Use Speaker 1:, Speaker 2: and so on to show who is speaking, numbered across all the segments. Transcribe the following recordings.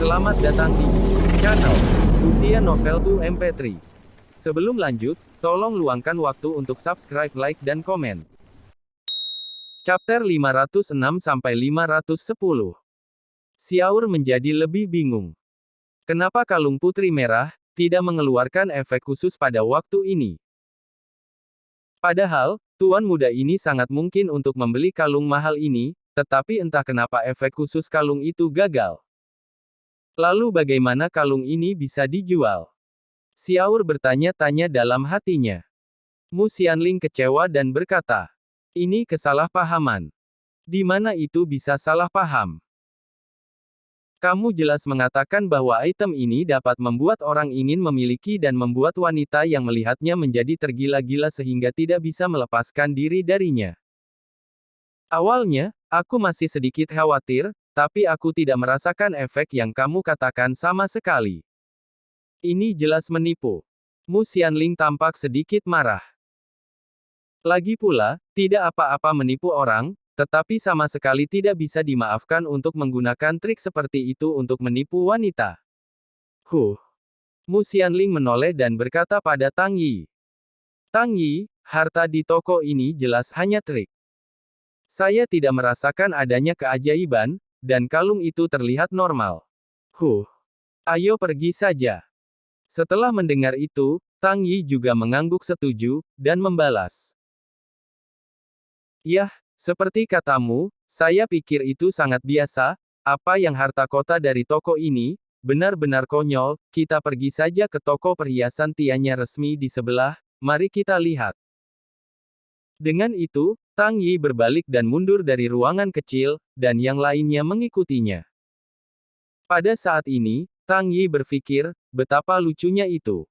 Speaker 1: Selamat datang di channel Usia Novel 2 MP3. Sebelum lanjut, tolong luangkan waktu untuk subscribe, like, dan komen. Chapter 506-510. Xiaur menjadi lebih bingung. Kenapa kalung putri merah tidak mengeluarkan efek khusus pada waktu ini? Padahal, tuan muda ini sangat mungkin untuk membeli kalung mahal ini, tetapi entah kenapa efek khusus kalung itu gagal. Lalu bagaimana kalung ini bisa dijual? Xiaur bertanya-tanya dalam hatinya. Mu Xianling kecewa dan berkata, ini kesalahpahaman. Di mana itu bisa salah paham? Kamu jelas mengatakan bahwa item ini dapat membuat orang ingin memiliki dan membuat wanita yang melihatnya menjadi tergila-gila sehingga tidak bisa melepaskan diri darinya. Awalnya, aku masih sedikit khawatir, tapi aku tidak merasakan efek yang kamu katakan sama sekali. Ini jelas menipu. Mu Xianling tampak sedikit marah. Lagi pula, tidak apa-apa menipu orang, tetapi sama sekali tidak bisa dimaafkan untuk menggunakan trik seperti itu untuk menipu wanita. Mu Xianling menoleh dan berkata pada Tang Yi. Tang Yi, harta di toko ini jelas hanya trik. Saya tidak merasakan adanya keajaiban, dan kalung itu terlihat normal. Ayo pergi saja. Setelah mendengar itu, Tang Yi juga mengangguk setuju, dan membalas. Yah, seperti katamu, saya pikir itu sangat biasa, apa yang harta kota dari toko ini, benar-benar konyol, kita pergi saja ke toko perhiasan Tianya resmi di sebelah, mari kita lihat. Dengan itu, Tang Yi berbalik dan mundur dari ruangan kecil, dan yang lainnya mengikutinya. Pada saat ini, Tang Yi berpikir, betapa lucunya itu.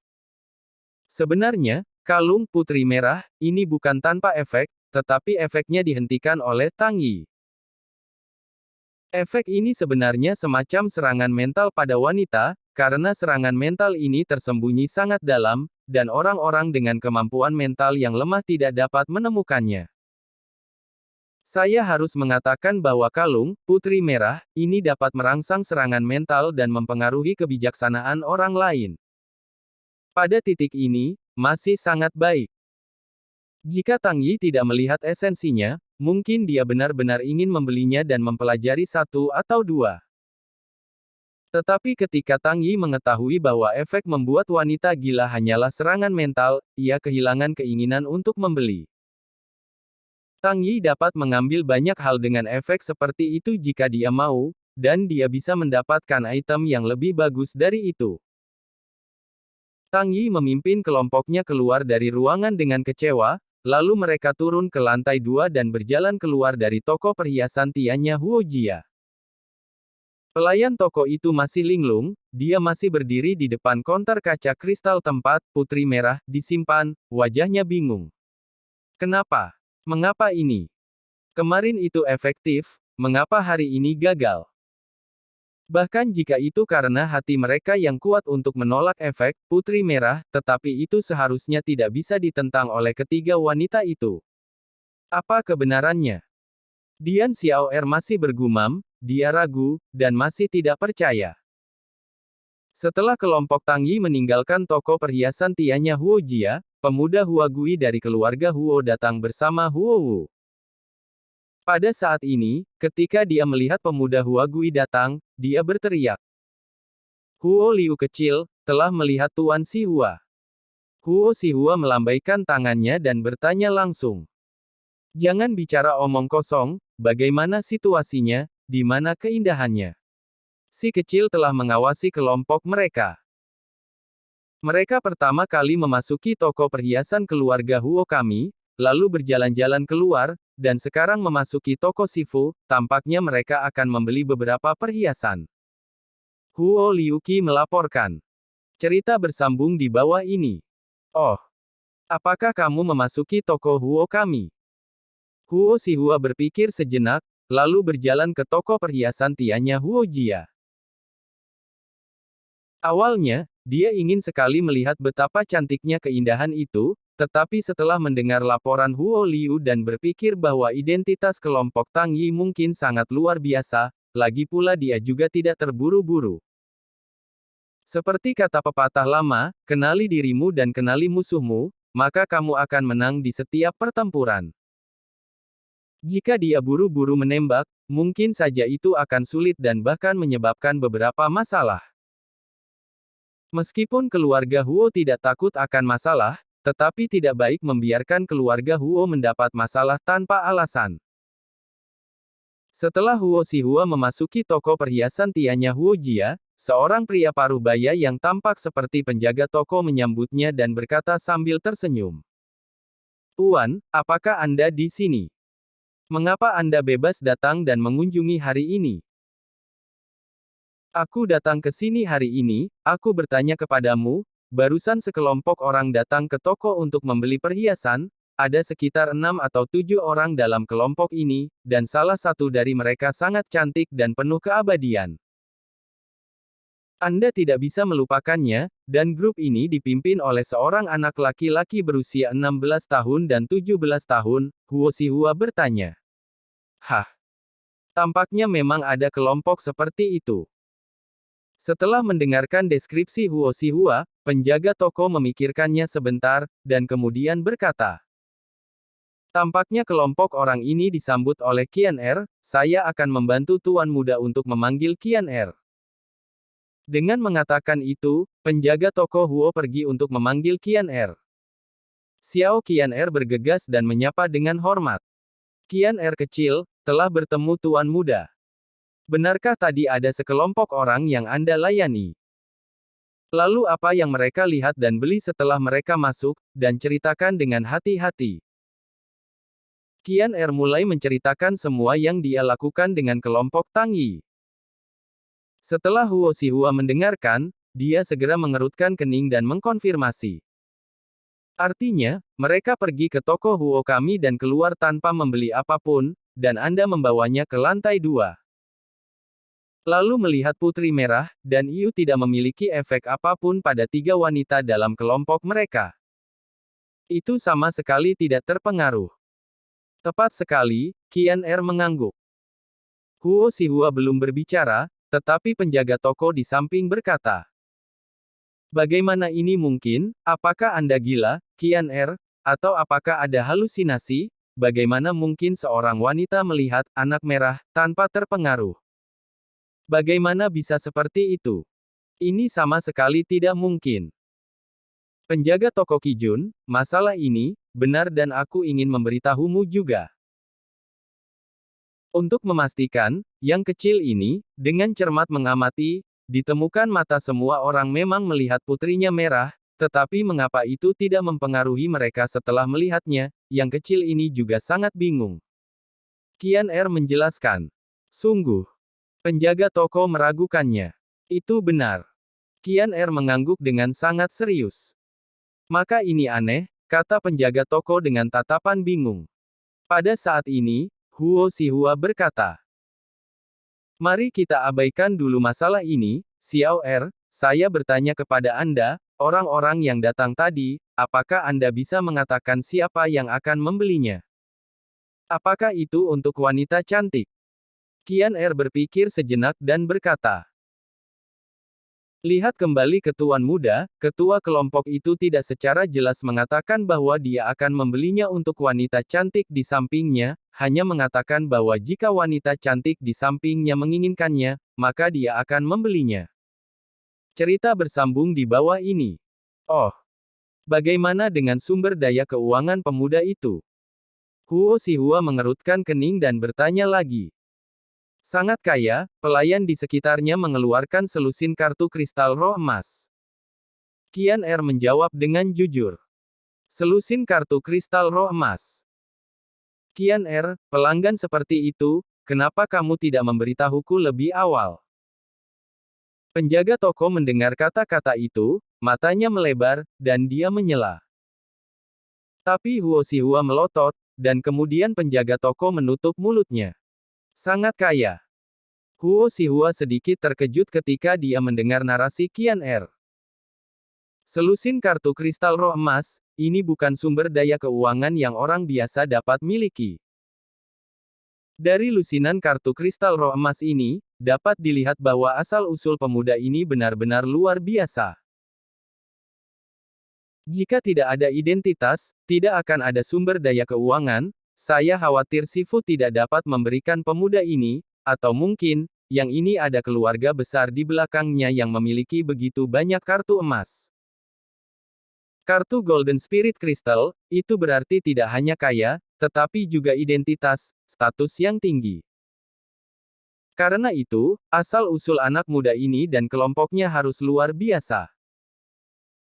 Speaker 1: Sebenarnya, kalung putri merah, ini bukan tanpa efek, tetapi efeknya dihentikan oleh Tang Yi. Efek ini sebenarnya semacam serangan mental pada wanita, karena serangan mental ini tersembunyi sangat dalam, dan orang-orang dengan kemampuan mental yang lemah tidak dapat menemukannya. Saya harus mengatakan bahwa kalung putri merah ini dapat merangsang serangan mental dan mempengaruhi kebijaksanaan orang lain. Pada titik ini, masih sangat baik. Jika Tang Yi tidak melihat esensinya, mungkin dia benar-benar ingin membelinya dan mempelajari satu atau dua. Tetapi ketika Tang Yi mengetahui bahwa efek membuat wanita gila hanyalah serangan mental, ia kehilangan keinginan untuk membeli. Tang Yi dapat mengambil banyak hal dengan efek seperti itu jika dia mau, dan dia bisa mendapatkan item yang lebih bagus dari itu. Tang Yi memimpin kelompoknya keluar dari ruangan dengan kecewa, lalu mereka turun ke lantai 2 dan berjalan keluar dari toko perhiasan Tianya Huojia. Pelayan toko itu masih linglung, dia masih berdiri di depan konter kaca kristal tempat putri merah disimpan, wajahnya bingung. Kenapa? Mengapa ini? Kemarin itu efektif, mengapa hari ini gagal? Bahkan jika itu karena hati mereka yang kuat untuk menolak efek putri merah, tetapi itu seharusnya tidak bisa ditentang oleh ketiga wanita itu. Apa kebenarannya? Dian Xiaoer masih bergumam, dia ragu, dan masih tidak percaya. Setelah kelompok Tang Yi meninggalkan toko perhiasan Tianya Huojia, pemuda Hua Gui dari keluarga Huo datang bersama Huo Wu. Pada saat ini, ketika dia melihat pemuda Hua Gui datang, dia berteriak. Huo Liu kecil, telah melihat Tuan Si Hua. Huo Si Hua melambaikan tangannya dan bertanya langsung. Jangan bicara omong kosong, bagaimana situasinya, di mana keindahannya? Si kecil telah mengawasi kelompok mereka. Mereka pertama kali memasuki toko perhiasan keluarga Huo kami, lalu berjalan-jalan keluar, dan sekarang memasuki toko Sifu, tampaknya mereka akan membeli beberapa perhiasan. Huo Liuqi melaporkan. Cerita bersambung di bawah ini. Oh, apakah kamu memasuki toko Huo kami? Huo Si Hua berpikir sejenak, lalu berjalan ke toko perhiasan Tianya Huojia. Awalnya, dia ingin sekali melihat betapa cantiknya keindahan itu, tetapi setelah mendengar laporan Huo Liu dan berpikir bahwa identitas kelompok Tang Yi mungkin sangat luar biasa, lagi pula dia juga tidak terburu-buru. Seperti kata pepatah lama, kenali dirimu dan kenali musuhmu, maka kamu akan menang di setiap pertempuran. Jika dia buru-buru menembak, mungkin saja itu akan sulit dan bahkan menyebabkan beberapa masalah. Meskipun keluarga Huo tidak takut akan masalah, tetapi tidak baik membiarkan keluarga Huo mendapat masalah tanpa alasan. Setelah Huo Xihua memasuki toko perhiasan Tianya Huo Jia, seorang pria paruh baya yang tampak seperti penjaga toko menyambutnya dan berkata sambil tersenyum. Tuan, apakah Anda di sini? Mengapa Anda bebas datang dan mengunjungi hari ini? Aku datang ke sini hari ini, aku bertanya kepadamu, barusan sekelompok orang datang ke toko untuk membeli perhiasan, ada sekitar 6 atau 7 orang dalam kelompok ini, dan salah satu dari mereka sangat cantik dan penuh keabadian. Anda tidak bisa melupakannya, dan grup ini dipimpin oleh seorang anak laki-laki berusia 16 tahun dan 17 tahun, Huo Xihua bertanya. Hah? Tampaknya memang ada kelompok seperti itu. Setelah mendengarkan deskripsi Huo Xihua, penjaga toko memikirkannya sebentar, dan kemudian berkata. Tampaknya kelompok orang ini disambut oleh Qian Er, saya akan membantu Tuan Muda untuk memanggil Qian Er. Dengan mengatakan itu, penjaga toko Huo pergi untuk memanggil Qian Er. Xiao Qian Er bergegas dan menyapa dengan hormat. Qian Er kecil, telah bertemu Tuan Muda. Benarkah tadi ada sekelompok orang yang Anda layani? Lalu apa yang mereka lihat dan beli setelah mereka masuk, dan ceritakan dengan hati-hati. Qian Er mulai menceritakan semua yang dia lakukan dengan kelompok Tang Yi. Setelah Huo Xihua mendengarkan, dia segera mengerutkan kening dan mengkonfirmasi. Artinya, mereka pergi ke toko Huo kami dan keluar tanpa membeli apapun, dan Anda membawanya ke lantai 2. Lalu melihat Putri Merah, dan Yu tidak memiliki efek apapun pada 3 wanita dalam kelompok mereka. Itu sama sekali tidak terpengaruh. Tepat sekali, Qian Er mengangguk. Huo Xihua belum berbicara, tetapi penjaga toko di samping berkata. Bagaimana ini mungkin? Apakah Anda gila, Qian Er? Atau apakah ada halusinasi? Bagaimana mungkin seorang wanita melihat anak merah tanpa terpengaruh? Bagaimana bisa seperti itu? Ini sama sekali tidak mungkin. Penjaga toko Kijun, masalah ini, benar dan aku ingin memberitahumu juga. Untuk memastikan, yang kecil ini, dengan cermat mengamati, ditemukan mata semua orang memang melihat putrinya merah, tetapi mengapa itu tidak mempengaruhi mereka setelah melihatnya, yang kecil ini juga sangat bingung. Qian Er menjelaskan. Sungguh. Penjaga toko meragukannya. Itu benar. Qian Er mengangguk dengan sangat serius. Maka ini aneh, kata penjaga toko dengan tatapan bingung. Pada saat ini, Huo Xihua berkata. Mari kita abaikan dulu masalah ini, Xiao Er, saya bertanya kepada Anda, orang-orang yang datang tadi, apakah Anda bisa mengatakan siapa yang akan membelinya? Apakah itu untuk wanita cantik? Qian Er berpikir sejenak dan berkata. Lihat kembali ke Tuan Muda, ketua kelompok itu tidak secara jelas mengatakan bahwa dia akan membelinya untuk wanita cantik di sampingnya, hanya mengatakan bahwa jika wanita cantik di sampingnya menginginkannya, maka dia akan membelinya. Cerita bersambung di bawah ini. Oh, bagaimana dengan sumber daya keuangan pemuda itu? Huo Xihua mengerutkan kening dan bertanya lagi. Sangat kaya, pelayan di sekitarnya mengeluarkan selusin kartu kristal roh emas. Qian Er menjawab dengan jujur. Selusin kartu kristal roh emas. Qian Er, pelanggan seperti itu, kenapa kamu tidak memberitahuku lebih awal? Penjaga toko mendengar kata-kata itu, matanya melebar, dan dia menyela. Tapi Huo Xihua melotot, dan kemudian penjaga toko menutup mulutnya. Sangat kaya. Huo Xihua sedikit terkejut ketika dia mendengar narasi Qian Er. Selusin kartu kristal roh emas, ini bukan sumber daya keuangan yang orang biasa dapat miliki. Dari lusinan kartu kristal roh emas ini, dapat dilihat bahwa asal-usul pemuda ini benar-benar luar biasa. Jika tidak ada identitas, tidak akan ada sumber daya keuangan. Saya khawatir Sifu tidak dapat memberikan pemuda ini, atau mungkin, yang ini ada keluarga besar di belakangnya yang memiliki begitu banyak kartu emas. Kartu Golden Spirit Crystal, itu berarti tidak hanya kaya, tetapi juga identitas, status yang tinggi. Karena itu, asal-usul anak muda ini dan kelompoknya harus luar biasa.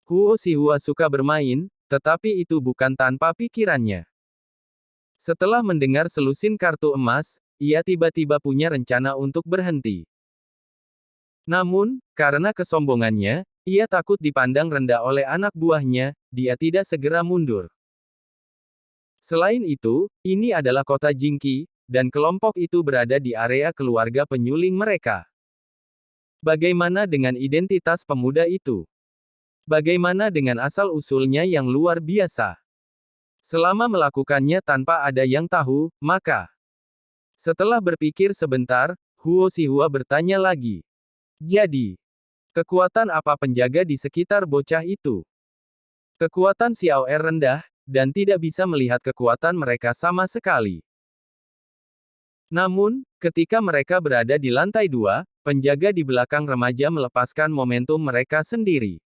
Speaker 1: Huo Xihua suka bermain, tetapi itu bukan tanpa pikirannya. Setelah mendengar selusin kartu emas, ia tiba-tiba punya rencana untuk berhenti. Namun, karena kesombongannya, ia takut dipandang rendah oleh anak buahnya, dia tidak segera mundur. Selain itu, ini adalah kota Jingqi, dan kelompok itu berada di area keluarga penyuling mereka. Bagaimana dengan identitas pemuda itu? Bagaimana dengan asal-usulnya yang luar biasa? Selama melakukannya tanpa ada yang tahu, maka... Setelah berpikir sebentar, Huo Xihua bertanya lagi. Jadi, kekuatan apa penjaga di sekitar bocah itu? Kekuatan Xiao Er rendah, dan tidak bisa melihat kekuatan mereka sama sekali. Namun, ketika mereka berada di lantai 2, penjaga di belakang remaja melepaskan momentum mereka sendiri.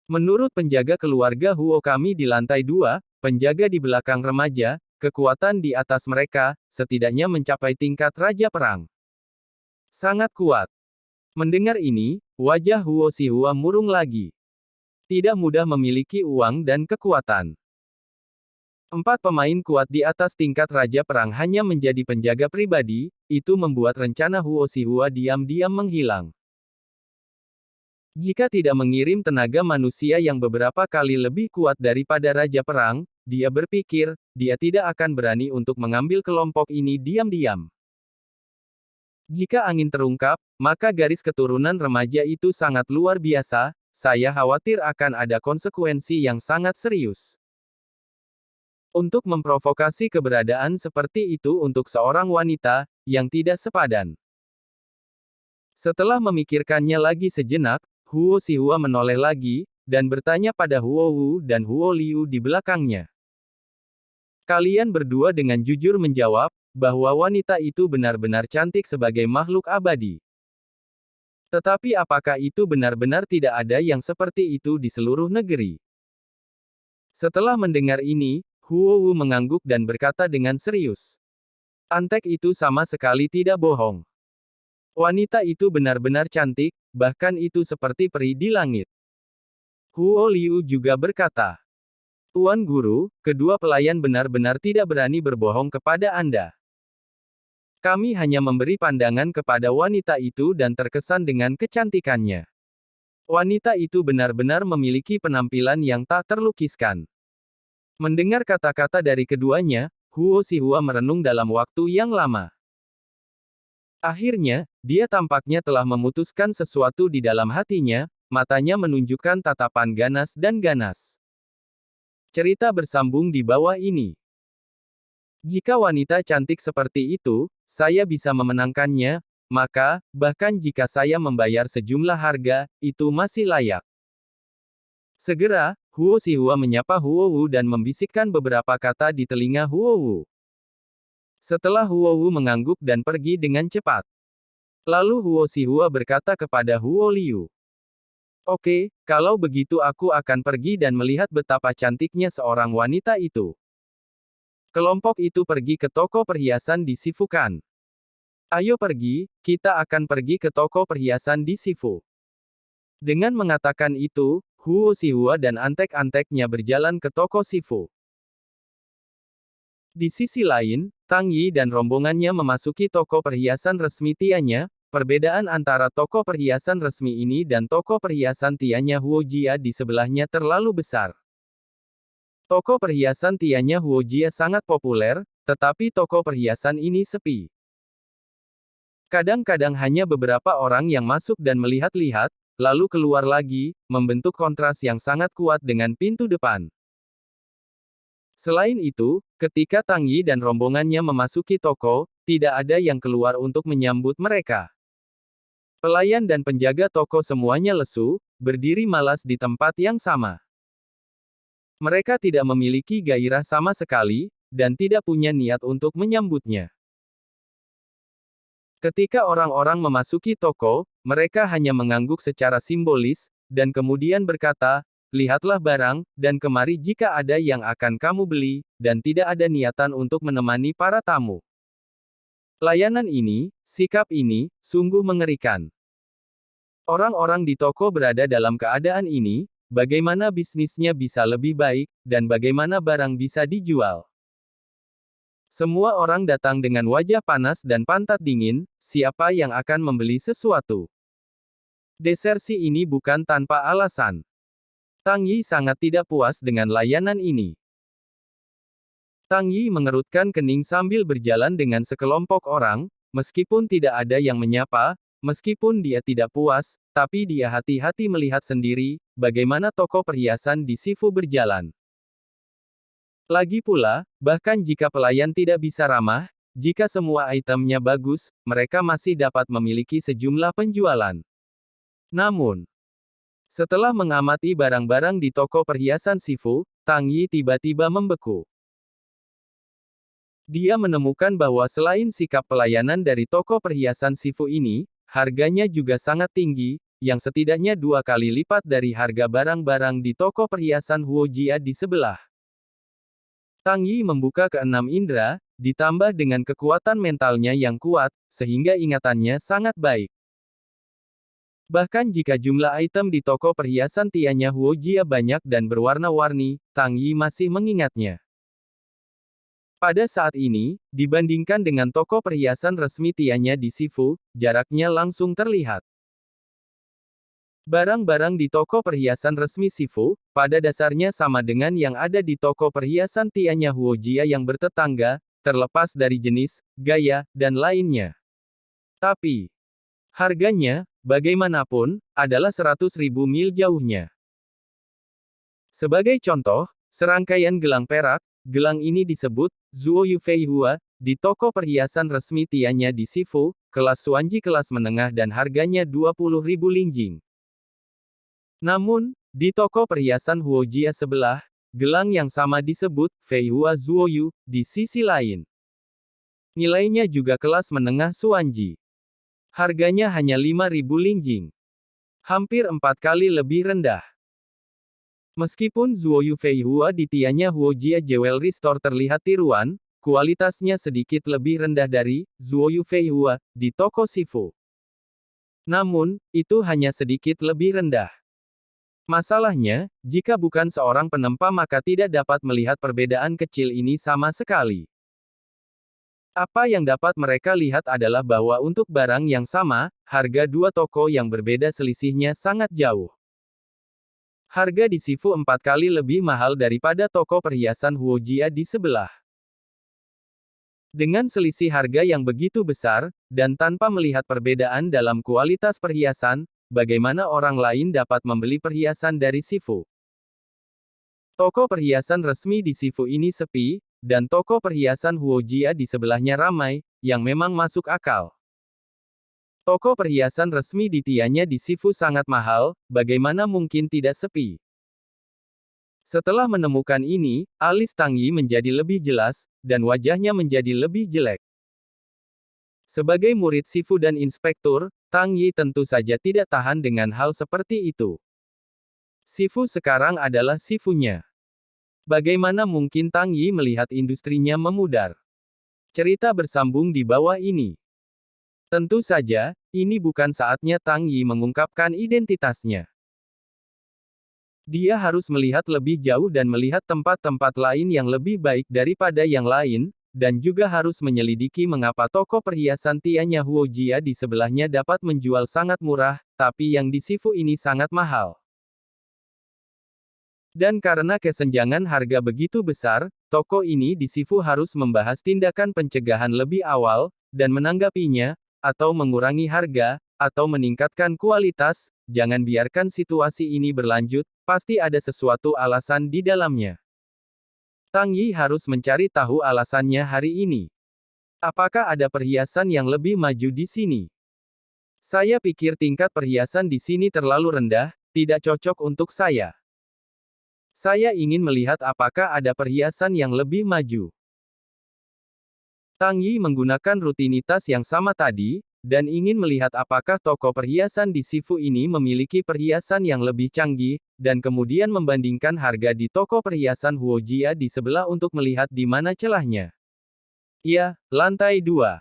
Speaker 1: Menurut penjaga keluarga Huo kami di lantai 2, penjaga di belakang remaja, kekuatan di atas mereka, setidaknya mencapai tingkat Raja Perang. Sangat kuat. Mendengar ini, wajah Huo Xihua murung lagi. Tidak mudah memiliki uang dan kekuatan. 4 pemain kuat di atas tingkat Raja Perang hanya menjadi penjaga pribadi, itu membuat rencana Huo Xihua diam-diam menghilang. Jika tidak mengirim tenaga manusia yang beberapa kali lebih kuat daripada Raja Perang, dia berpikir, dia tidak akan berani untuk mengambil kelompok ini diam-diam. Jika angin terungkap, maka garis keturunan remaja itu sangat luar biasa, saya khawatir akan ada konsekuensi yang sangat serius. Untuk memprovokasi keberadaan seperti itu untuk seorang wanita, yang tidak sepadan. Setelah memikirkannya lagi sejenak, Huo Xihua menoleh lagi, dan bertanya pada Huo Wu dan Huo Liu di belakangnya. Kalian berdua dengan jujur menjawab, bahwa wanita itu benar-benar cantik sebagai makhluk abadi. Tetapi apakah itu benar-benar tidak ada yang seperti itu di seluruh negeri? Setelah mendengar ini, Huo Wu mengangguk dan berkata dengan serius. Antek itu sama sekali tidak bohong. Wanita itu benar-benar cantik, bahkan itu seperti peri di langit. Huo Liu juga berkata. Tuan Guru, kedua pelayan benar-benar tidak berani berbohong kepada Anda. Kami hanya memberi pandangan kepada wanita itu dan terkesan dengan kecantikannya. Wanita itu benar-benar memiliki penampilan yang tak terlukiskan. Mendengar kata-kata dari keduanya, Huo Xihua merenung dalam waktu yang lama. Akhirnya, dia tampaknya telah memutuskan sesuatu di dalam hatinya, matanya menunjukkan tatapan ganas dan ganas. Cerita bersambung di bawah ini. Jika wanita cantik seperti itu, saya bisa memenangkannya, maka, bahkan jika saya membayar sejumlah harga, itu masih layak. Segera, Huo Xihua menyapa Huo Wu dan membisikkan beberapa kata di telinga Huo Wu. Setelah Huo Wu mengangguk dan pergi dengan cepat. Lalu Huo Xihua berkata kepada Huo Liu. Oke, kalau begitu aku akan pergi dan melihat betapa cantiknya seorang wanita itu. Kelompok itu pergi ke toko perhiasan di Sifukan. Ayo pergi, kita akan pergi ke toko perhiasan di Sifu. Dengan mengatakan itu, Huo Xihua dan antek-anteknya berjalan ke toko Sifu. Di sisi lain, Tang Yi dan rombongannya memasuki toko perhiasan resmi Tianya. Perbedaan antara toko perhiasan resmi ini dan toko perhiasan Tianya Huo Jia di sebelahnya terlalu besar. Toko perhiasan Tianya Huo Jia sangat populer, tetapi toko perhiasan ini sepi. Kadang-kadang hanya beberapa orang yang masuk dan melihat-lihat, lalu keluar lagi, membentuk kontras yang sangat kuat dengan pintu depan. Selain itu, ketika Tang Yi dan rombongannya memasuki toko, tidak ada yang keluar untuk menyambut mereka. Pelayan dan penjaga toko semuanya lesu, berdiri malas di tempat yang sama. Mereka tidak memiliki gairah sama sekali, dan tidak punya niat untuk menyambutnya. Ketika orang-orang memasuki toko, mereka hanya mengangguk secara simbolis, dan kemudian berkata, "Lihatlah barang, dan kemari jika ada yang akan kamu beli," dan tidak ada niatan untuk menemani para tamu. Layanan ini, sikap ini, sungguh mengerikan. Orang-orang di toko berada dalam keadaan ini, bagaimana bisnisnya bisa lebih baik, dan bagaimana barang bisa dijual. Semua orang datang dengan wajah panas dan pantat dingin, siapa yang akan membeli sesuatu? Desersi ini bukan tanpa alasan. Tang Yi sangat tidak puas dengan layanan ini. Tang Yi mengerutkan kening sambil berjalan dengan sekelompok orang, meskipun tidak ada yang menyapa, meskipun dia tidak puas, tapi dia hati-hati melihat sendiri, bagaimana toko perhiasan di Sifu berjalan. Lagi pula, bahkan jika pelayan tidak bisa ramah, jika semua itemnya bagus, mereka masih dapat memiliki sejumlah penjualan. Namun, setelah mengamati barang-barang di toko perhiasan Sifu, Tang Yi tiba-tiba membeku. Dia menemukan bahwa selain sikap pelayanan dari toko perhiasan Sifu ini, harganya juga sangat tinggi, yang setidaknya 2 kali lipat dari harga barang-barang di toko perhiasan Huojia di sebelah. Tang Yi membuka keenam indera, ditambah dengan kekuatan mentalnya yang kuat, sehingga ingatannya sangat baik. Bahkan jika jumlah item di toko perhiasan Tianya Huojia banyak dan berwarna-warni, Tang Yi masih mengingatnya. Pada saat ini, dibandingkan dengan toko perhiasan resmi Tianya di Sifu, jaraknya langsung terlihat. Barang-barang di toko perhiasan resmi Sifu, pada dasarnya sama dengan yang ada di toko perhiasan Tianya Huojia yang bertetangga, terlepas dari jenis, gaya, dan lainnya. Tapi, harganya, bagaimanapun, adalah 100.000 mil jauhnya. Sebagai contoh, serangkaian gelang perak, gelang ini disebut Zuo Yu Fei Hua, di toko perhiasan resmi Tianya di Sifu, kelas Xuanji kelas menengah dan harganya 20.000 lingjing. Namun, di toko perhiasan Huojia sebelah, gelang yang sama disebut Fei Hua Zuo Yu, di sisi lain. Nilainya juga kelas menengah Xuanji. Harganya hanya 5.000 lingjing. Hampir 4 kali lebih rendah. Meskipun Zuo Yu Fei Hua di Tianya Huojia Jewelry Store terlihat tiruan, kualitasnya sedikit lebih rendah dari Zuo Yu Fei Hua di toko Sifu. Namun, itu hanya sedikit lebih rendah. Masalahnya, jika bukan seorang penempa maka tidak dapat melihat perbedaan kecil ini sama sekali. Apa yang dapat mereka lihat adalah bahwa untuk barang yang sama, harga dua toko yang berbeda selisihnya sangat jauh. Harga di Sifu 4 kali lebih mahal daripada toko perhiasan Huojia di sebelah. Dengan selisih harga yang begitu besar, dan tanpa melihat perbedaan dalam kualitas perhiasan, bagaimana orang lain dapat membeli perhiasan dari Sifu? Toko perhiasan resmi di Sifu ini sepi, dan toko perhiasan Huojia di sebelahnya ramai, yang memang masuk akal. Toko perhiasan resmi di Tianya di Sifu sangat mahal, bagaimana mungkin tidak sepi? Setelah menemukan ini, alis Tang Yi menjadi lebih jelas, dan wajahnya menjadi lebih jelek. Sebagai murid Sifu dan inspektur, Tang Yi tentu saja tidak tahan dengan hal seperti itu. Sifu sekarang adalah Sifunya. Bagaimana mungkin Tang Yi melihat industrinya memudar? Cerita bersambung di bawah ini. Tentu saja, ini bukan saatnya Tang Yi mengungkapkan identitasnya. Dia harus melihat lebih jauh dan melihat tempat-tempat lain yang lebih baik daripada yang lain, dan juga harus menyelidiki mengapa toko perhiasan Tianya Huojia di sebelahnya dapat menjual sangat murah, tapi yang di Sifu ini sangat mahal. Dan karena kesenjangan harga begitu besar, toko ini di Sifu harus membahas tindakan pencegahan lebih awal, dan menanggapinya, atau mengurangi harga, atau meningkatkan kualitas. Jangan biarkan situasi ini berlanjut, pasti ada sesuatu alasan di dalamnya. Tang Yi harus mencari tahu alasannya hari ini. Apakah ada perhiasan yang lebih maju di sini? Saya pikir tingkat perhiasan di sini terlalu rendah, tidak cocok untuk saya. Saya ingin melihat apakah ada perhiasan yang lebih maju. Tang Yi menggunakan rutinitas yang sama tadi, dan ingin melihat apakah toko perhiasan di Sifu ini memiliki perhiasan yang lebih canggih, dan kemudian membandingkan harga di toko perhiasan Huojia di sebelah untuk melihat di mana celahnya. Ya, lantai 2.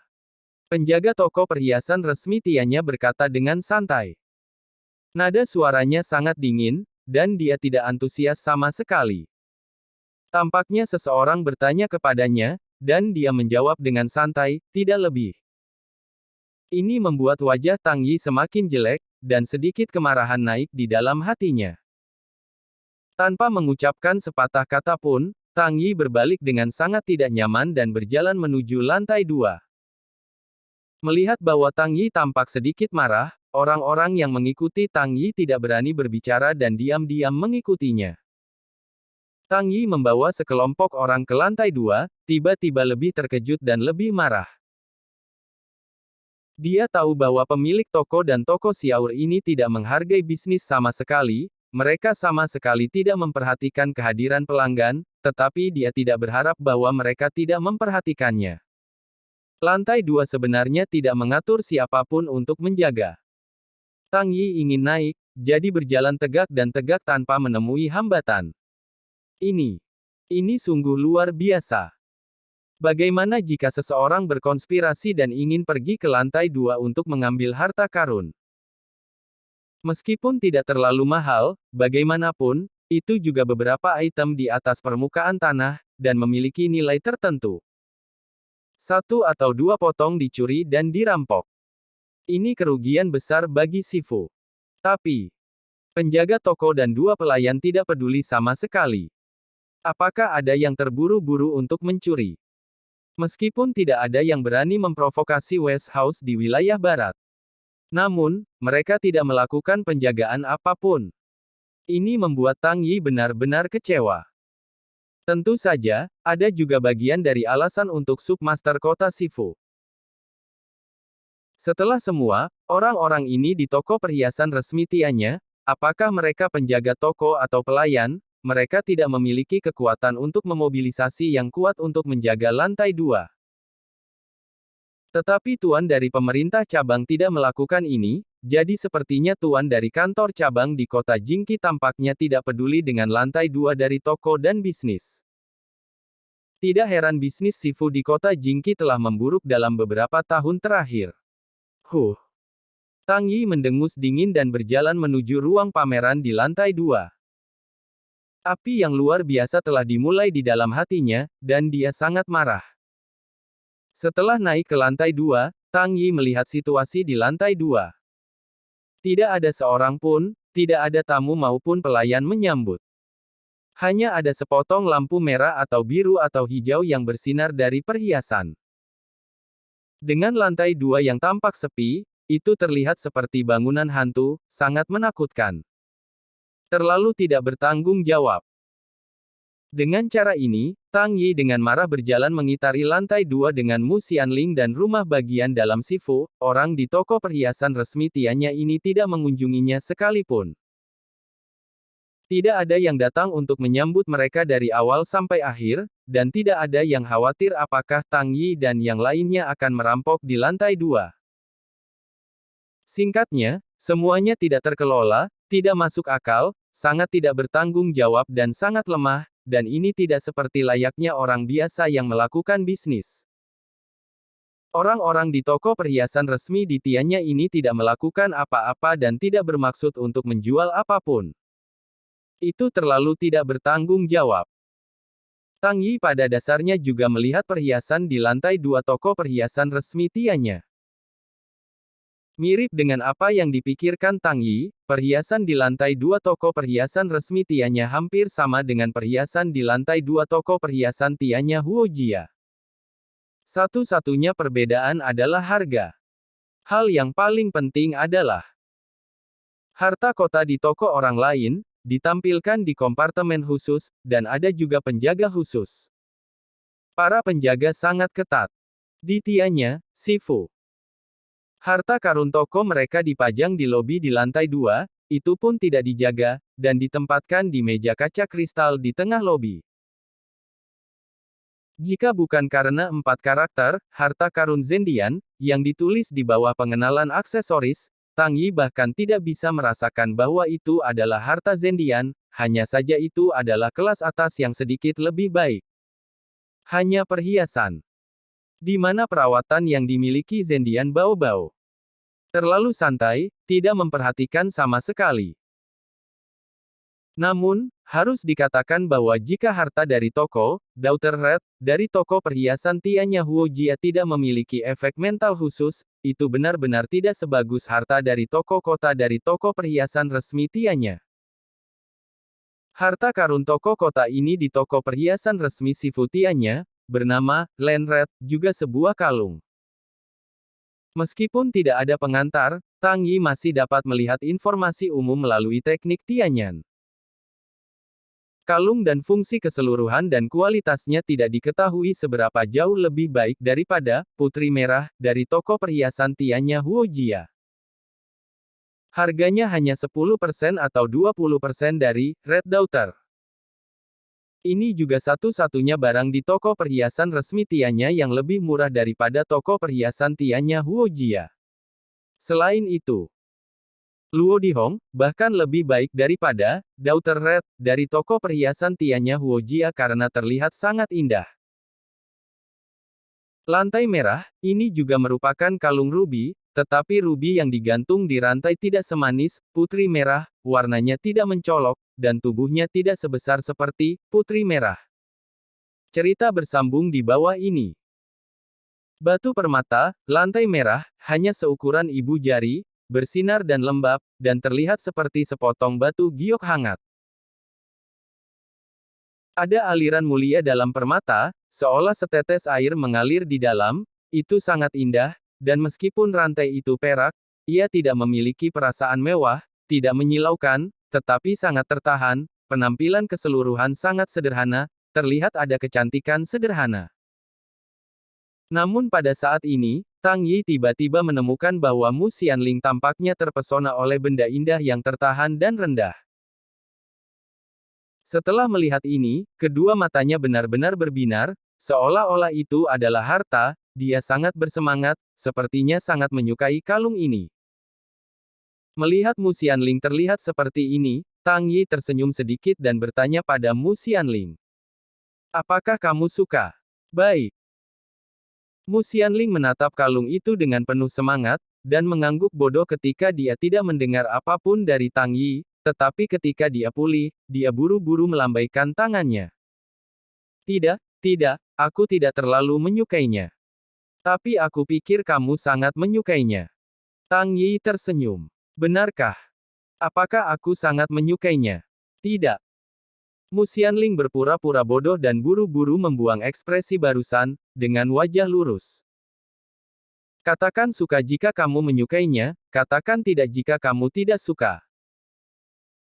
Speaker 1: Penjaga toko perhiasan resmi Tianya berkata dengan santai. Nada suaranya sangat dingin, dan dia tidak antusias sama sekali. Tampaknya seseorang bertanya kepadanya, dan dia menjawab dengan santai, tidak lebih. Ini membuat wajah Tang Yi semakin jelek, dan sedikit kemarahan naik di dalam hatinya. Tanpa mengucapkan sepatah kata pun, Tang Yi berbalik dengan sangat tidak nyaman dan berjalan menuju lantai 2. Melihat bahwa Tang Yi tampak sedikit marah, orang-orang yang mengikuti Tang Yi tidak berani berbicara dan diam-diam mengikutinya. Tang Yi membawa sekelompok orang ke lantai 2, tiba-tiba lebih terkejut dan lebih marah. Dia tahu bahwa pemilik toko dan toko Xiaur ini tidak menghargai bisnis sama sekali, mereka sama sekali tidak memperhatikan kehadiran pelanggan, tetapi dia tidak berharap bahwa mereka tidak memperhatikannya. Lantai 2 sebenarnya tidak mengatur siapapun untuk menjaga. Tang Yi ingin naik, jadi berjalan tegak dan tegak tanpa menemui hambatan. Ini sungguh luar biasa. Bagaimana jika seseorang berkonspirasi dan ingin pergi ke lantai 2 untuk mengambil harta karun? Meskipun tidak terlalu mahal, bagaimanapun, itu juga beberapa item di atas permukaan tanah, dan memiliki nilai tertentu. 1 atau 2 potong dicuri dan dirampok. Ini kerugian besar bagi Sifu. Tapi, penjaga toko dan 2 pelayan tidak peduli sama sekali. Apakah ada yang terburu-buru untuk mencuri? Meskipun tidak ada yang berani memprovokasi West House di wilayah barat. Namun, mereka tidak melakukan penjagaan apapun. Ini membuat Tang Yi benar-benar kecewa. Tentu saja, ada juga bagian dari alasan untuk submaster kota Sifu. Setelah semua, orang-orang ini di toko perhiasan resmi Tianya, apakah mereka penjaga toko atau pelayan, mereka tidak memiliki kekuatan untuk memobilisasi yang kuat untuk menjaga lantai 2. Tetapi tuan dari pemerintah cabang tidak melakukan ini, jadi sepertinya tuan dari kantor cabang di kota Jingqi tampaknya tidak peduli dengan lantai 2 dari toko dan bisnis. Tidak heran bisnis Sifu di kota Jingqi telah memburuk dalam beberapa tahun terakhir. Tang Yi mendengus dingin dan berjalan menuju ruang pameran di lantai 2. Api yang luar biasa telah dimulai di dalam hatinya, dan dia sangat marah. Setelah naik ke lantai 2, Tang Yi melihat situasi di lantai 2. Tidak ada seorang pun, tidak ada tamu maupun pelayan menyambut. Hanya ada sepotong lampu merah atau biru atau hijau yang bersinar dari perhiasan. Dengan lantai 2 yang tampak sepi, itu terlihat seperti bangunan hantu, sangat menakutkan. Terlalu tidak bertanggung jawab. Dengan cara ini, Tang Yi dengan marah berjalan mengitari lantai 2 dengan Mu Xianling dan rumah bagian dalam Sifu, orang di toko perhiasan resmi Tianya ini tidak mengunjunginya sekalipun. Tidak ada yang datang untuk menyambut mereka dari awal sampai akhir, dan tidak ada yang khawatir apakah Tang Yi dan yang lainnya akan merampok di lantai 2. Singkatnya, semuanya tidak terkelola, tidak masuk akal, sangat tidak bertanggung jawab dan sangat lemah, dan ini tidak seperti layaknya orang biasa yang melakukan bisnis. Orang-orang di toko perhiasan resmi di Tianya ini tidak melakukan apa-apa dan tidak bermaksud untuk menjual apapun. Itu terlalu tidak bertanggung jawab. Tang Yi pada dasarnya juga melihat perhiasan di lantai 2 toko perhiasan resmi Tianya. Mirip dengan apa yang dipikirkan Tang Yi, perhiasan di lantai 2 toko perhiasan resmi Tianya hampir sama dengan perhiasan di lantai 2 toko perhiasan Tianya Huojia. Satu-satunya perbedaan adalah harga. Hal yang paling penting adalah harta kota di toko orang lain, ditampilkan di kompartemen khusus, dan ada juga penjaga khusus. Para penjaga sangat ketat. Di Tianya, Sifu. Harta karun toko mereka dipajang di lobi di lantai 2, itu pun tidak dijaga, dan ditempatkan di meja kaca kristal di tengah lobi. Jika bukan karena 4 karakter, harta karun Zendian, yang ditulis di bawah pengenalan aksesoris, Tang Yi bahkan tidak bisa merasakan bahwa itu adalah harta Zendian, hanya saja itu adalah kelas atas yang sedikit lebih baik. Hanya perhiasan. Di mana perawatan yang dimiliki Zendian Bao-Bao. Terlalu santai, tidak memperhatikan sama sekali. Namun, harus dikatakan bahwa jika harta dari toko, Daughter Red, dari toko perhiasan Tianya Huojia tidak memiliki efek mental khusus, itu benar-benar tidak sebagus harta dari toko kota dari toko perhiasan resmi Tianya. Harta karun toko kota ini di toko perhiasan resmi Sifu Tianya, bernama Land Red, juga sebuah kalung. Meskipun tidak ada pengantar, Tang Yi masih dapat melihat informasi umum melalui teknik Tianyan. Kalung dan fungsi keseluruhan dan kualitasnya tidak diketahui seberapa jauh lebih baik daripada Putri Merah dari toko perhiasan Tianya Huojia. Harganya hanya 10% atau 20% dari Red Daughter. Ini juga satu-satunya barang di toko perhiasan resmi Tianya yang lebih murah daripada toko perhiasan Tianya Huojia. Selain itu, Luo Dihong, bahkan lebih baik daripada Daughter Red, dari toko perhiasan Tianya Huojia karena terlihat sangat indah. Lantai merah, ini juga merupakan kalung ruby, tetapi ruby yang digantung di rantai tidak semanis Putri Merah, warnanya tidak mencolok, dan tubuhnya tidak sebesar seperti Putri Merah. Cerita bersambung di bawah ini. Batu permata, lantai merah, hanya seukuran ibu jari, bersinar dan lembab, dan terlihat seperti sepotong batu giok hangat. Ada aliran mulia dalam permata, seolah setetes air mengalir di dalam, itu sangat indah, dan meskipun rantai itu perak, ia tidak memiliki perasaan mewah, tidak menyilaukan, tetapi sangat tertahan, penampilan keseluruhan sangat sederhana, terlihat ada kecantikan sederhana. Namun pada saat ini, Tang Yi tiba-tiba menemukan bahwa Mu Xianling tampaknya terpesona oleh benda indah yang tertahan dan rendah. Setelah melihat ini, kedua matanya benar-benar berbinar, seolah-olah itu adalah harta, dia sangat bersemangat, sepertinya sangat menyukai kalung ini. Melihat Mu Xianling terlihat seperti ini, Tang Yi tersenyum sedikit dan bertanya pada Mu Xianling. Apakah kamu suka? Baik. Mu Xianling menatap kalung itu dengan penuh semangat, dan mengangguk bodoh ketika dia tidak mendengar apapun dari Tang Yi, tetapi ketika dia pulih, dia buru-buru melambaikan tangannya. Tidak, aku tidak terlalu menyukainya. Tapi aku pikir kamu sangat menyukainya. Tang Yi tersenyum. Benarkah? Apakah aku sangat menyukainya? Tidak. Mu Xianling berpura-pura bodoh dan buru-buru membuang ekspresi barusan, dengan wajah lurus. Katakan suka jika kamu menyukainya, katakan tidak jika kamu tidak suka.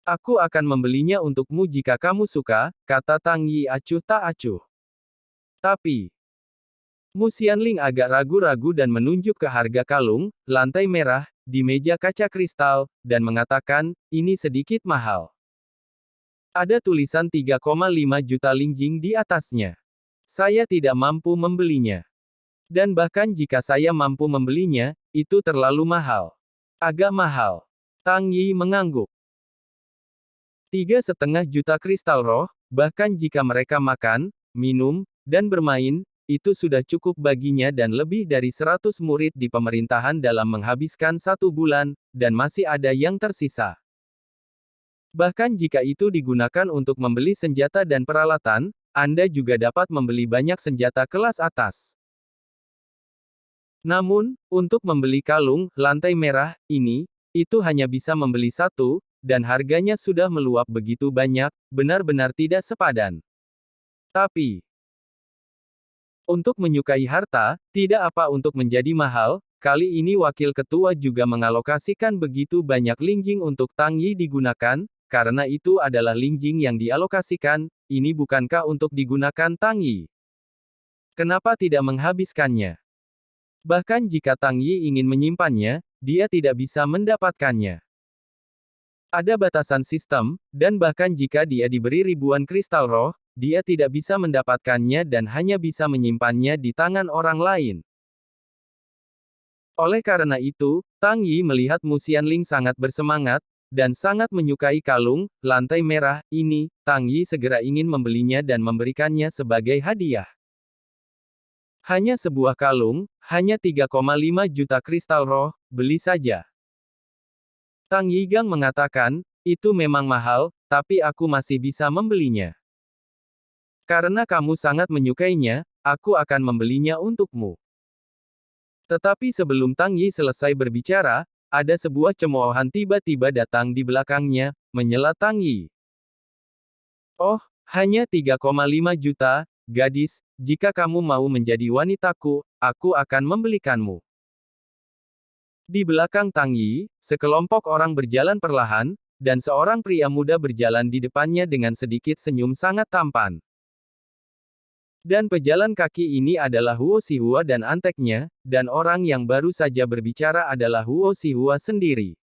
Speaker 1: Aku akan membelinya untukmu jika kamu suka, kata Tang Yi acuh tak acuh. Tapi, Mu Xianling agak ragu-ragu dan menunjuk ke harga kalung, lantai merah, di meja kaca kristal, dan mengatakan, ini sedikit mahal. Ada tulisan 3,5 juta lingjing di atasnya. Saya tidak mampu membelinya. Dan bahkan jika saya mampu membelinya, itu terlalu mahal. Agak mahal. Tang Yi mengangguk. 3,5 juta kristal roh, bahkan jika mereka makan, minum, dan bermain, itu sudah cukup baginya dan lebih dari 100 murid di pemerintahan dalam menghabiskan 1 bulan, dan masih ada yang tersisa. Bahkan jika itu digunakan untuk membeli senjata dan peralatan, Anda juga dapat membeli banyak senjata kelas atas. Namun, untuk membeli kalung, lantai merah, ini, itu hanya bisa membeli satu, dan harganya sudah meluap begitu banyak, benar-benar tidak sepadan. Tapi, untuk menyukai harta, tidak apa untuk menjadi mahal, kali ini wakil ketua juga mengalokasikan begitu banyak lingjing untuk Tang Yi digunakan, karena itu adalah Lingjing yang dialokasikan, ini bukankah untuk digunakan Tang Yi? Kenapa tidak menghabiskannya? Bahkan jika Tang Yi ingin menyimpannya, dia tidak bisa mendapatkannya. Ada batasan sistem, dan bahkan jika dia diberi ribuan kristal roh, dia tidak bisa mendapatkannya dan hanya bisa menyimpannya di tangan orang lain. Oleh karena itu, Tang Yi melihat Mu Xianling sangat bersemangat, dan sangat menyukai kalung, lantai merah, ini. Tang Yi segera ingin membelinya dan memberikannya sebagai hadiah. Hanya sebuah kalung, hanya 3,5 juta kristal roh, beli saja. Tang Yigang mengatakan, itu memang mahal, tapi aku masih bisa membelinya. Karena kamu sangat menyukainya, aku akan membelinya untukmu. Tetapi sebelum Tang Yi selesai berbicara, ada sebuah cemoohan tiba-tiba datang di belakangnya, menyela Tang Yi. Oh, hanya 3,5 juta, gadis, jika kamu mau menjadi wanitaku, aku akan membelikanmu. Di belakang Tang Yi, sekelompok orang berjalan perlahan, dan seorang pria muda berjalan di depannya dengan sedikit senyum sangat tampan. Dan pejalan kaki ini adalah Huo Xihua dan anteknya, dan orang yang baru saja berbicara adalah Huo Xihua sendiri.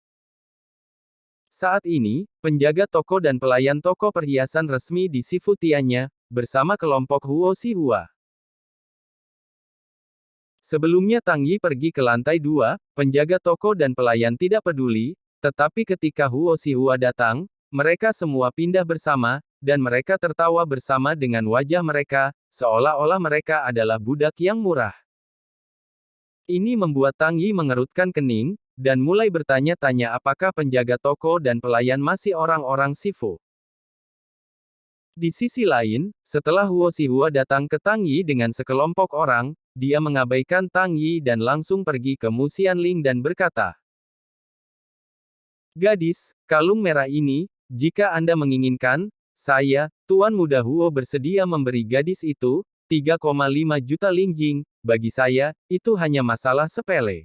Speaker 1: Saat ini, penjaga toko dan pelayan toko perhiasan resmi di Sifutiannya, bersama kelompok Huo Xihua. Sebelumnya Tang Yi pergi ke lantai 2, penjaga toko dan pelayan tidak peduli, tetapi ketika Huo Xihua datang, mereka semua pindah bersama, dan mereka tertawa bersama dengan wajah mereka, seolah-olah mereka adalah budak yang murah. Ini membuat Tang Yi mengerutkan kening, dan mulai bertanya-tanya apakah penjaga toko dan pelayan masih orang-orang Sifu. Di sisi lain, setelah Huo Xihua datang ke Tang Yi dengan sekelompok orang, dia mengabaikan Tang Yi dan langsung pergi ke Mu Xianling dan berkata, "Gadis, kalung merah ini, jika Anda menginginkan, saya, Tuan Muda Huo bersedia memberi gadis itu, 3,5 juta lingjing, bagi saya, itu hanya masalah sepele."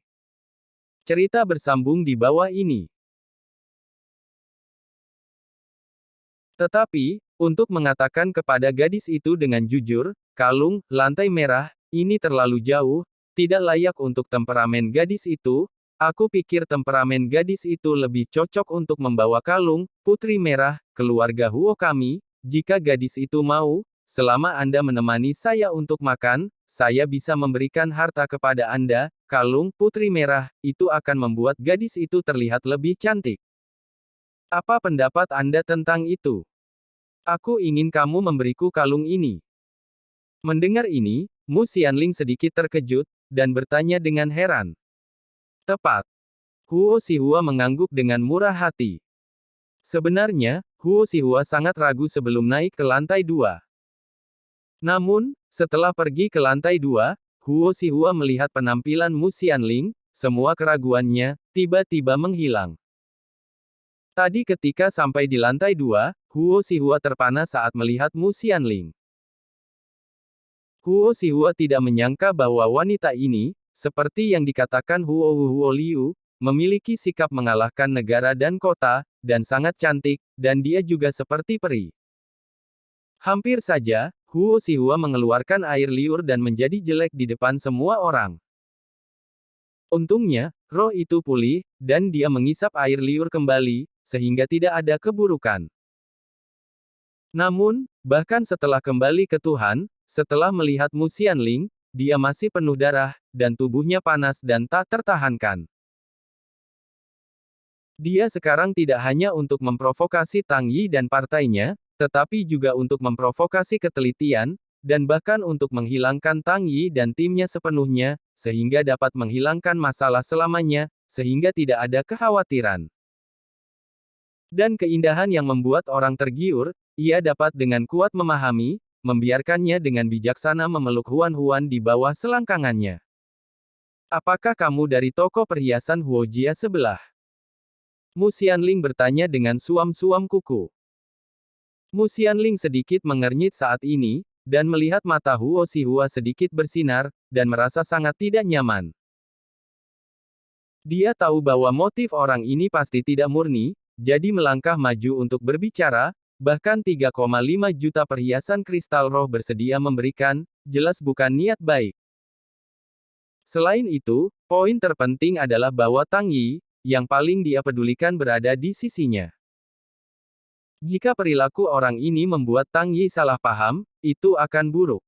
Speaker 1: Cerita bersambung di bawah ini. Tetapi, untuk mengatakan kepada gadis itu dengan jujur, kalung, lantai merah, ini terlalu jauh, tidak layak untuk temperamen gadis itu, aku pikir temperamen gadis itu lebih cocok untuk membawa kalung, putri merah, keluarga Huo kami, jika gadis itu mau, selama Anda menemani saya untuk makan, saya bisa memberikan harta kepada Anda, kalung, putri merah, itu akan membuat gadis itu terlihat lebih cantik. Apa pendapat Anda tentang itu? Aku ingin kamu memberiku kalung ini. Mendengar ini, Mu Xianling sedikit terkejut, dan bertanya dengan heran. Tepat. Huo Xihua mengangguk dengan murah hati. Sebenarnya, Huo Xihua sangat ragu sebelum naik ke lantai 2. Namun, setelah pergi ke lantai 2, Huo Xihua melihat penampilan Mu Xianling, semua keraguannya, tiba-tiba menghilang. Tadi ketika sampai di lantai 2, Huo Xihua terpana saat melihat Mu Xianling. Huo Xihua tidak menyangka bahwa wanita ini, seperti yang dikatakan Huo Liu, memiliki sikap mengalahkan negara dan kota, dan sangat cantik, dan dia juga seperti peri. Hampir saja, Huo Xihua mengeluarkan air liur dan menjadi jelek di depan semua orang. Untungnya, roh itu pulih, dan dia mengisap air liur kembali, sehingga tidak ada keburukan. Namun, bahkan setelah kembali ke Tuhan, setelah melihat Mu Xianling, dia masih penuh darah, dan tubuhnya panas dan tak tertahankan. Dia sekarang tidak hanya untuk memprovokasi Tang Yi dan partainya, tetapi juga untuk memprovokasi ketelitian, dan bahkan untuk menghilangkan Tang Yi dan timnya sepenuhnya, sehingga dapat menghilangkan masalah selamanya, sehingga tidak ada kekhawatiran. Dan keindahan yang membuat orang tergiur, ia dapat dengan kuat memahami, membiarkannya dengan bijaksana memeluk Huan-Huan di bawah selangkangannya. Apakah kamu dari toko perhiasan Huo Jia sebelah? Mu Xianling bertanya dengan suam-suam kuku. Mu Xianling sedikit mengernyit saat ini, dan melihat mata Huo Xihua sedikit bersinar, dan merasa sangat tidak nyaman. Dia tahu bahwa motif orang ini pasti tidak murni, jadi melangkah maju untuk berbicara, bahkan 3,5 juta perhiasan kristal roh bersedia memberikan, jelas bukan niat baik. Selain itu, poin terpenting adalah bahwa Tang Yi, yang paling dia pedulikan berada di sisinya. Jika perilaku orang ini membuat Tang Yi salah paham, itu akan buruk.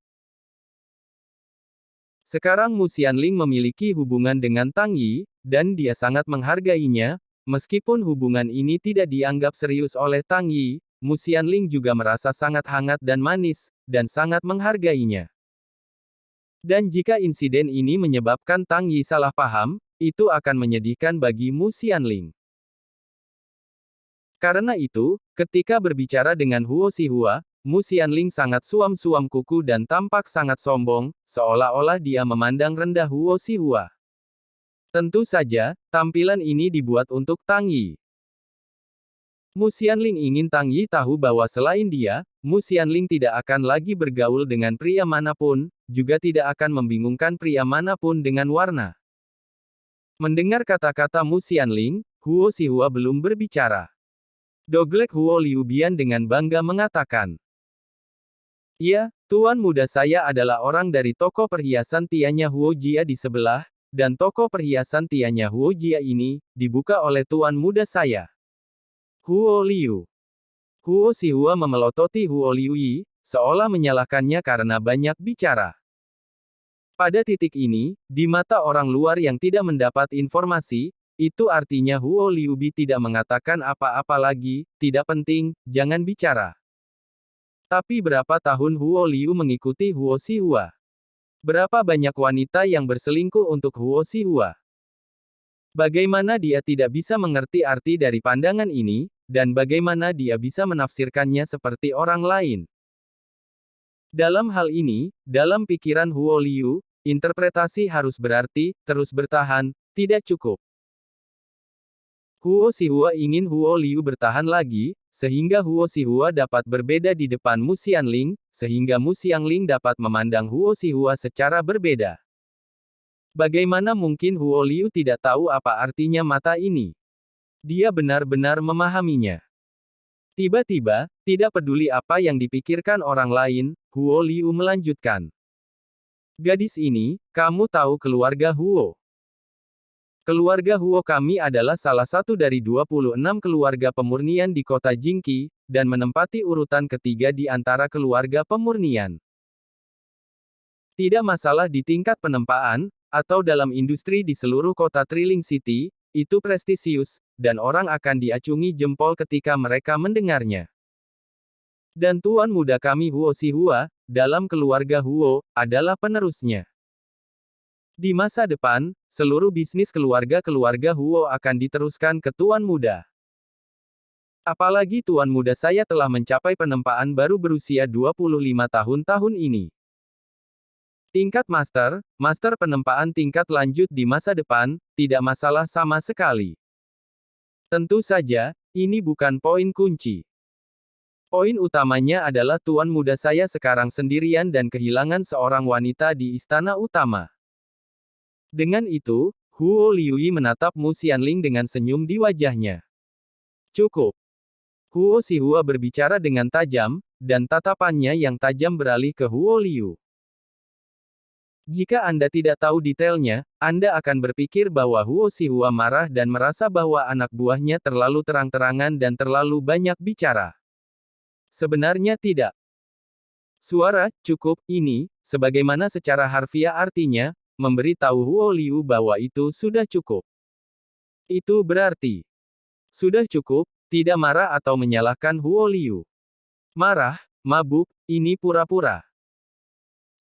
Speaker 1: Sekarang Mu Xianling memiliki hubungan dengan Tang Yi, dan dia sangat menghargainya, meskipun hubungan ini tidak dianggap serius oleh Tang Yi, Mu Xianling juga merasa sangat hangat dan manis, dan sangat menghargainya. Dan jika insiden ini menyebabkan Tang Yi salah paham, itu akan menyedihkan bagi Mu Xianling. Karena itu, ketika berbicara dengan Huo Xihua, Mu Xianling sangat suam-suam kuku dan tampak sangat sombong, seolah-olah dia memandang rendah Huo Xihua. Tentu saja, tampilan ini dibuat untuk Tang Yi. Mu Xianling ingin Tang Yi tahu bahwa selain dia, Mu Xianling tidak akan lagi bergaul dengan pria manapun, juga tidak akan membingungkan pria manapun dengan warna. Mendengar kata-kata Mu Xianling, Huo Xihua belum berbicara. Doglek Huo Liu Bian dengan bangga mengatakan, "Ya, tuan muda saya adalah orang dari toko perhiasan Tianya Huo Jia di sebelah, dan toko perhiasan Tianya Huo Jia ini, dibuka oleh tuan muda saya. Huo Liu." Huo Xihua memelototi Huo Liu Yi, seolah menyalahkannya karena banyak bicara. Pada titik ini, di mata orang luar yang tidak mendapat informasi, itu artinya Huo Liu Bi tidak mengatakan apa-apa lagi, tidak penting, jangan bicara. Tapi berapa tahun Huo Liu mengikuti Huo Xihua? Berapa banyak wanita yang berselingkuh untuk Huo Xihua? Bagaimana dia tidak bisa mengerti arti dari pandangan ini, dan bagaimana dia bisa menafsirkannya seperti orang lain? Dalam hal ini, dalam pikiran Huo Liu, interpretasi harus berarti, terus bertahan, tidak cukup. Huo Xihua ingin Huo Liu bertahan lagi, sehingga Huo Xihua dapat berbeda di depan Mu Xianling, sehingga Mu Xianling dapat memandang Huo Xihua secara berbeda. Bagaimana mungkin Huo Liu tidak tahu apa artinya mata ini? Dia benar-benar memahaminya. Tiba-tiba, tidak peduli apa yang dipikirkan orang lain, Huo Liu melanjutkan. "Gadis ini, kamu tahu keluarga Huo? Keluarga Huo kami adalah salah satu dari 26 keluarga pemurnian di kota Jingqi, dan menempati urutan ketiga di antara keluarga pemurnian. Tidak masalah di tingkat penempaan, atau dalam industri di seluruh kota Trilling City, itu prestisius, dan orang akan diacungi jempol ketika mereka mendengarnya. Dan tuan muda kami Huo Xihua, dalam keluarga Huo, adalah penerusnya. Di masa depan, seluruh bisnis keluarga-keluarga Huo akan diteruskan ke tuan muda. Apalagi tuan muda saya telah mencapai penempaan baru berusia 25 tahun ini. Tingkat master, master penempaan tingkat lanjut di masa depan, tidak masalah sama sekali. Tentu saja, ini bukan poin kunci. Poin utamanya adalah tuan muda saya sekarang sendirian dan kehilangan seorang wanita di istana utama." Dengan itu, Huo Liu menatap Mu Xianling dengan senyum di wajahnya. "Cukup." Huo Xihua berbicara dengan tajam, dan tatapannya yang tajam beralih ke Huo Liu. "Jika Anda tidak tahu detailnya, Anda akan berpikir bahwa Huo Xihua marah dan merasa bahwa anak buahnya terlalu terang-terangan dan terlalu banyak bicara. Sebenarnya tidak. Suara, cukup, ini, sebagaimana secara harfiah artinya, memberi tahu Huo Liu bahwa itu sudah cukup. Itu berarti, sudah cukup, tidak marah atau menyalahkan Huo Liu. Marah, mabuk, ini pura-pura.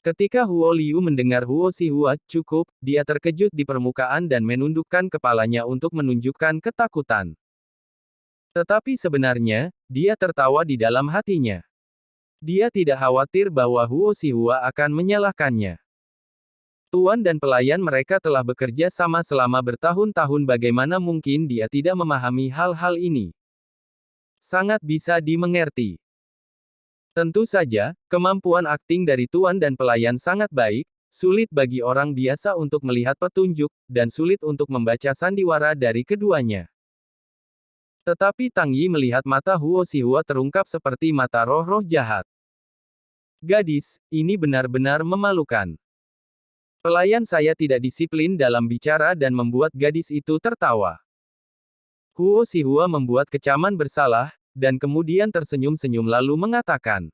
Speaker 1: Ketika Huo Liu mendengar Huo Xihua, cukup, dia terkejut di permukaan dan menundukkan kepalanya untuk menunjukkan ketakutan. Tetapi sebenarnya, dia tertawa di dalam hatinya. Dia tidak khawatir bahwa Huo Xihua akan menyalahkannya. Tuan dan pelayan mereka telah bekerja sama selama bertahun-tahun, bagaimana mungkin dia tidak memahami hal-hal ini? Sangat bisa dimengerti. Tentu saja, kemampuan akting dari tuan dan pelayan sangat baik, sulit bagi orang biasa untuk melihat petunjuk, dan sulit untuk membaca sandiwara dari keduanya. Tetapi Tang Yi melihat mata Huo Xihua terungkap seperti mata roh-roh jahat. Gadis, ini benar-benar memalukan. Pelayan saya tidak disiplin dalam bicara dan membuat gadis itu tertawa. Huo Xihua membuat kecaman bersalah, dan kemudian tersenyum-senyum lalu mengatakan,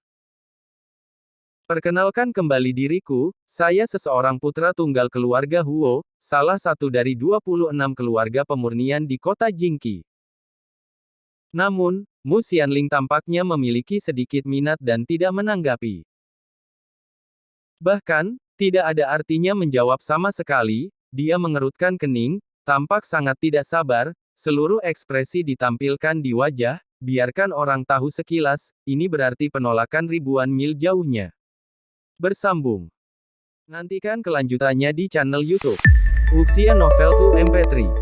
Speaker 1: "Perkenalkan kembali diriku, saya seseorang putra tunggal keluarga Huo, salah satu dari 26 keluarga pemurnian di kota Jingqi." Namun, Mu Xianling tampaknya memiliki sedikit minat dan tidak menanggapi. Bahkan, tidak ada artinya menjawab sama sekali, dia mengerutkan kening, tampak sangat tidak sabar, seluruh ekspresi ditampilkan di wajah, biarkan orang tahu sekilas, ini berarti penolakan ribuan mil jauhnya. Bersambung. Nantikan kelanjutannya di channel YouTube Wuxia Novel 2 MP3.